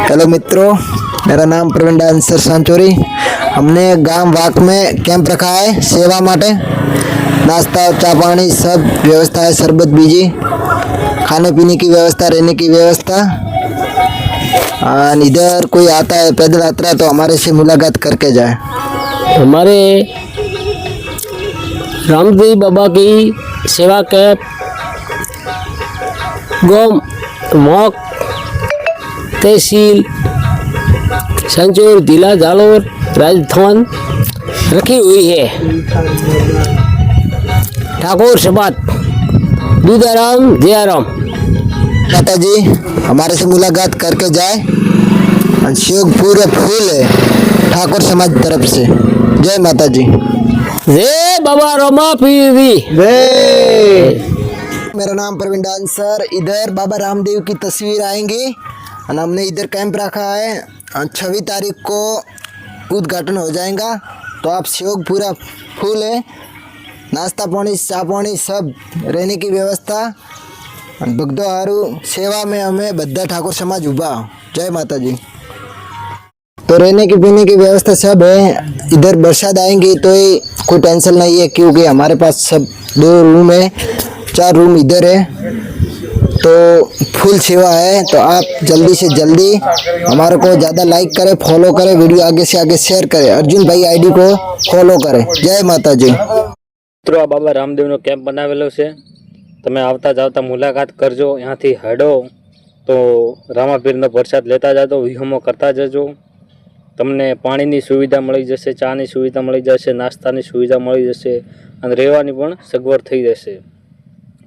Hello मित्रों, मेरा नाम प्रवीण डांसर सांचोरी। हमने गांव वाक में कैंप रखा है सेवा माटे। नाश्ता चा पानी सब व्यवस्था है, शरबत बीजी, खाने पीने की व्यवस्था, रहने की व्यवस्था। और इधर कोई आता है पैदल यात्रा तो हमारे से मुलाकात करके जाए। हमारे रामदेव बाबा की सेवा कैंप गाँव वाक तहसील संचोर जिला जालोर राजस्थान रखी हुई है। ठाकुर समाज दूधाराम जयाराम माता जी हमारे से मुलाकात करके जाए। और शिव पूरे फूल है ठाकुर समाज तरफ से। जय माता जी। जय बाबा रमा पीरी। मेरा नाम प्रवीण डांसर। इधर बाबा रामदेव की तस्वीर आएंगी और हमने इधर कैंप रखा है। 26 तारीख को उद्घाटन हो जाएगा, तो आप सहयोग पूरा फुल है। नाश्ता पानी चा पानी सब, रहने की व्यवस्था, भक्तों हारू सेवा में हमें बद्धा ठाकुर समाज उभा। जय माता जी। तो रहने की पीने की व्यवस्था सब है। इधर बरसात आएंगी तो कोई टेंशन नहीं है, क्योंकि हमारे पास सब 2 रूम है, 4 रूम इधर है, तो फुल सेवा है। तो आप जल्दी से जल्दी हमारे को ज़्यादा लाइक करें, फॉलो करें, वीडियो आगे से आगे शेयर करें, अर्जुन भाई आईडी को फॉलो करें। जय माता जी। મિત્રો, આ બાબા રામદેવનો કેમ્પ બનાવેલો છે, તમે આવતા જાવતા મુલાકાત કરજો। અહીંયાથી હડો તો રામાપીરનો પ્રસાદ લેતા જાજો, વિહમો કરતા જજો। તમને પાણીની સુવિધા મળી જશે, ચાની સુવિધા મળી જશે, નાસ્તાની સુવિધા મળી જશે અને રહેવાની પણ સગવડ થઈ જશે।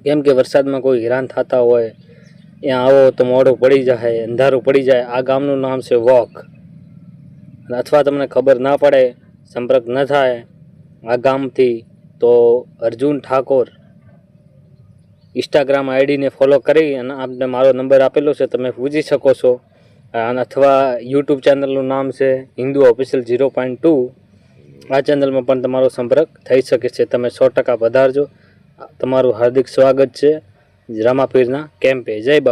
કેમ કે વરસાદમાં કોઈ હેરાન થતા હોય, ત્યાં આવો તો મોડું પડી જાય, અંધારું પડી જાય। આ ગામનું નામ છે વોક। અથવા તમને ખબર ના પડે, સંપર્ક ન થાય આ ગામથી, તો અર્જુન ઠાકોર ઇન્સ્ટાગ્રામ આઈડીને ફોલો કરી અને આપને મારો નંબર આપેલો છે, તમે પૂછી શકો છો। અને અથવા યુટ્યુબ ચેનલનું નામ છે હિન્દુ ઓફિશિયલ 0.2। આ ચેનલમાં પણ તમારો સંપર્ક થઈ શકે છે। તમે 100% વધારજો। તમારું હાર્દિક સ્વાગત છે રામાપીરના કેમ્પે। જય બાબા।